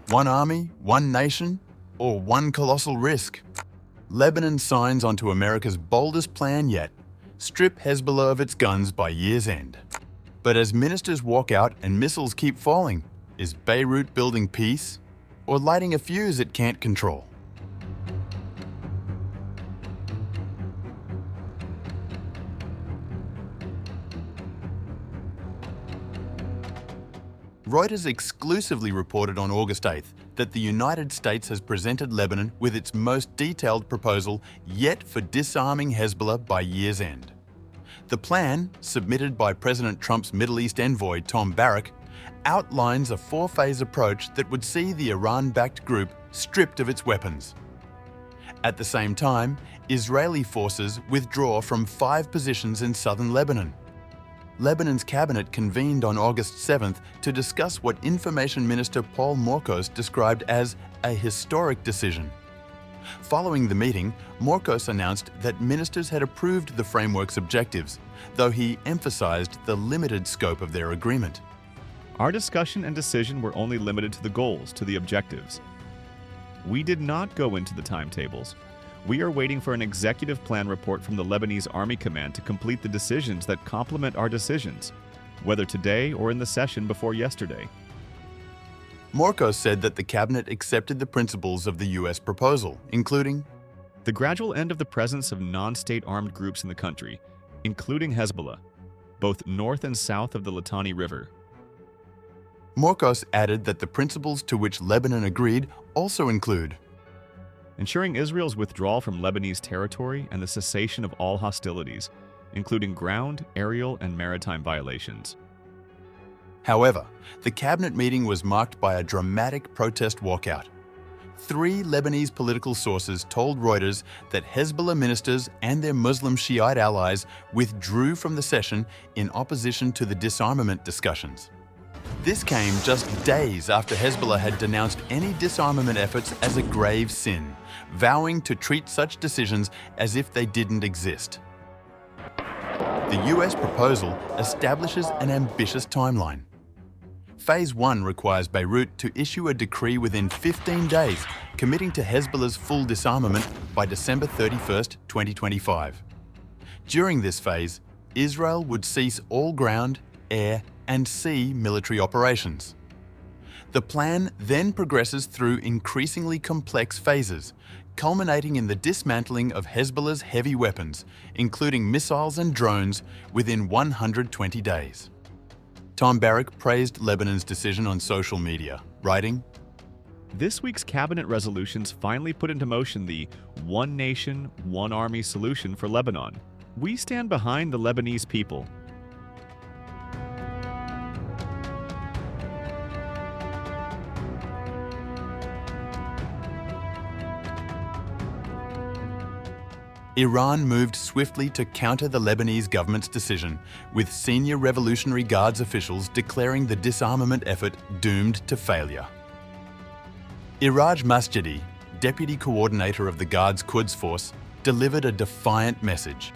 One army, one nation, or one colossal risk? Lebanon signs onto America's boldest plan yet: strip Hezbollah of its guns by year's end. But as ministers walk out and missiles keep falling, is Beirut building peace or lighting a fuse it can't control? Reuters exclusively reported on August 8th that the United States has presented Lebanon with its most detailed proposal yet for disarming Hezbollah by year's end. The plan, submitted by President Trump's Middle East envoy Tom Barrack, outlines a four-phase approach that would see the Iran-backed group stripped of its weapons. At the same time, Israeli forces withdraw from 5 positions in southern Lebanon. Lebanon's cabinet convened on August 7th to discuss what Information Minister Paul Morkos described as a historic decision. Following the meeting, Morkos announced that ministers had approved the framework's objectives, though he emphasized the limited scope of their agreement. Our discussion and decision were only limited to the goals, to the objectives. We did not go into the timetables. We are waiting for an executive plan report from the Lebanese Army Command to complete the decisions that complement our decisions, whether today or in the session before yesterday. Morkos said that the cabinet accepted the principles of the U.S. proposal, including the gradual end of the presence of non-state armed groups in the country, including Hezbollah, both north and south of the Litani River. Morkos added that the principles to which Lebanon agreed also include ensuring Israel's withdrawal from Lebanese territory and the cessation of all hostilities, including ground, aerial, and maritime violations. However, the cabinet meeting was marked by a dramatic protest walkout. 3 Lebanese political sources told Reuters that Hezbollah ministers and their Muslim Shiite allies withdrew from the session in opposition to the disarmament discussions. This came just days after Hezbollah had denounced any disarmament efforts as a grave sin, vowing to treat such decisions as if they didn't exist. The US proposal establishes an ambitious timeline. Phase 1 requires Beirut to issue a decree within 15 days, committing to Hezbollah's full disarmament by December 31st, 2025. During this phase, Israel would cease all ground, air, and sea military operations. The plan then progresses through increasingly complex phases, culminating in the dismantling of Hezbollah's heavy weapons, including missiles and drones, within 120 days. Tom Barrack praised Lebanon's decision on social media, writing, "This week's cabinet resolutions finally put into motion the one nation, one army solution for Lebanon. We stand behind the Lebanese people." Iran moved swiftly to counter the Lebanese government's decision, with senior Revolutionary Guards officials declaring the disarmament effort doomed to failure. Iraj Masjidi, deputy coordinator of the Guards Quds Force, delivered a defiant message.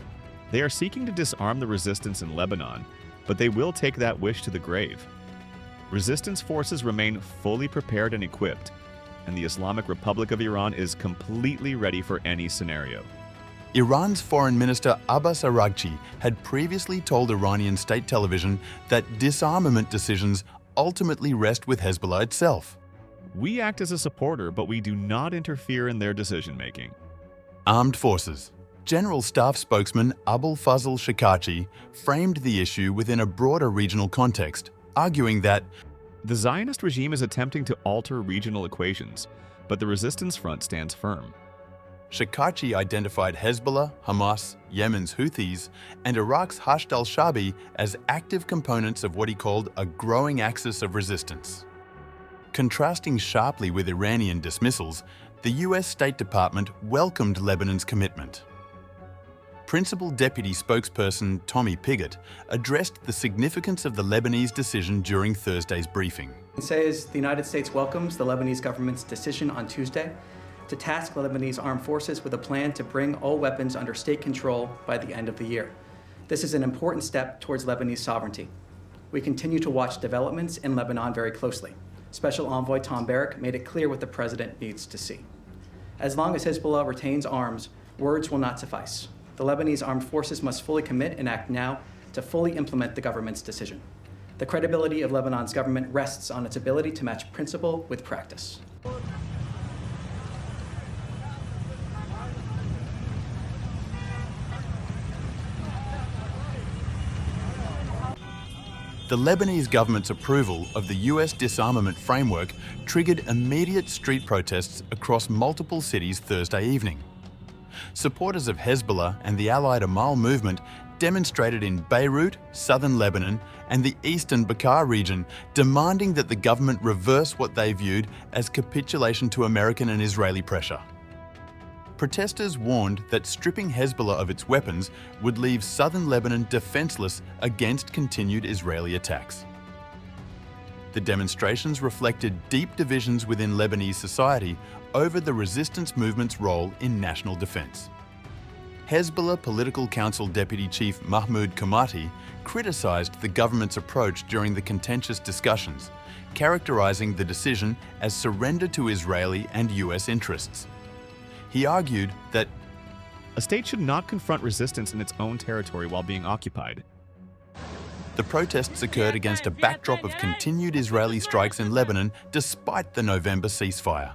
They are seeking to disarm the resistance in Lebanon, but they will take that wish to the grave. Resistance forces remain fully prepared and equipped, and the Islamic Republic of Iran is completely ready for any scenario. Iran's Foreign Minister Abbas Araghchi had previously told Iranian state television that disarmament decisions ultimately rest with Hezbollah itself. We act as a supporter, but we do not interfere in their decision-making. Armed Forces. General Staff spokesman Abul Fazl Shakachi framed the issue within a broader regional context, arguing that the Zionist regime is attempting to alter regional equations, but the resistance front stands firm. Shakachi identified Hezbollah, Hamas, Yemen's Houthis, and Iraq's Hashd al-Shabi as active components of what he called a growing axis of resistance. Contrasting sharply with Iranian dismissals, the US State Department welcomed Lebanon's commitment. Principal Deputy Spokesperson Tommy Pigott addressed the significance of the Lebanese decision during Thursday's briefing. It says the United States welcomes the Lebanese government's decision on Tuesday to task the Lebanese armed forces with a plan to bring all weapons under state control by the end of the year. This is an important step towards Lebanese sovereignty. We continue to watch developments in Lebanon very closely. Special Envoy Tom Barrack made it clear what the president needs to see. As long as Hezbollah retains arms, words will not suffice. The Lebanese armed forces must fully commit and act now to fully implement the government's decision. The credibility of Lebanon's government rests on its ability to match principle with practice. The Lebanese government's approval of the US disarmament framework triggered immediate street protests across multiple cities Thursday evening. Supporters of Hezbollah and the allied Amal movement demonstrated in Beirut, southern Lebanon, and the eastern Bekaa region, demanding that the government reverse what they viewed as capitulation to American and Israeli pressure. Protesters warned that stripping Hezbollah of its weapons would leave southern Lebanon defenseless against continued Israeli attacks. The demonstrations reflected deep divisions within Lebanese society over the resistance movement's role in national defense. Hezbollah Political Council Deputy Chief Mahmoud Kamati criticized the government's approach during the contentious discussions, characterizing the decision as surrender to Israeli and US interests. He argued that a state should not confront resistance in its own territory while being occupied. the protests occurred against a backdrop of continued Israeli strikes in Lebanon despite the November ceasefire.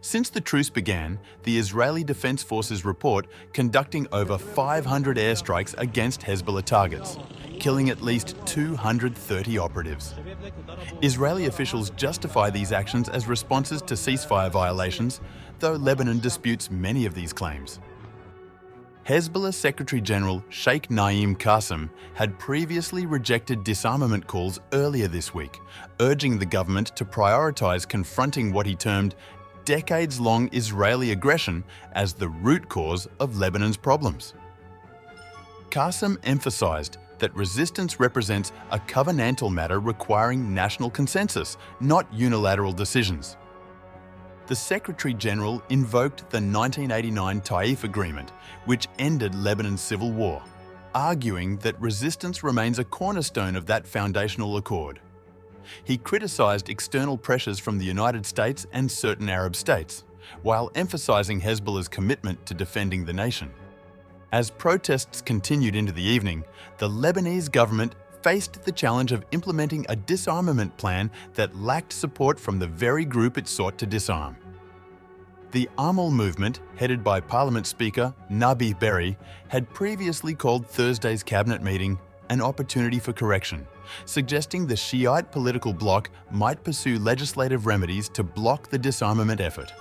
Since the truce began, the Israeli Defense Forces report conducting over 500 airstrikes against Hezbollah targets, killing at least 230 operatives. Israeli officials justify these actions as responses to ceasefire violations, though Lebanon disputes many of these claims. Hezbollah Secretary General Sheikh Naim Qassem had previously rejected disarmament calls earlier this week, urging the government to prioritize confronting what he termed decades-long Israeli aggression as the root cause of Lebanon's problems. Qassem emphasized that resistance represents a covenantal matter requiring national consensus, not unilateral decisions. The Secretary General invoked the 1989 Taif Agreement, which ended Lebanon's civil war, arguing that resistance remains a cornerstone of that foundational accord. He criticized external pressures from the United States and certain Arab states, while emphasizing Hezbollah's commitment to defending the nation. As protests continued into the evening, the Lebanese government faced the challenge of implementing a disarmament plan that lacked support from the very group it sought to disarm. The Amal movement, headed by Parliament Speaker Nabi Berri, had previously called Thursday's cabinet meeting an opportunity for correction, suggesting the Shiite political bloc might pursue legislative remedies to block the disarmament effort.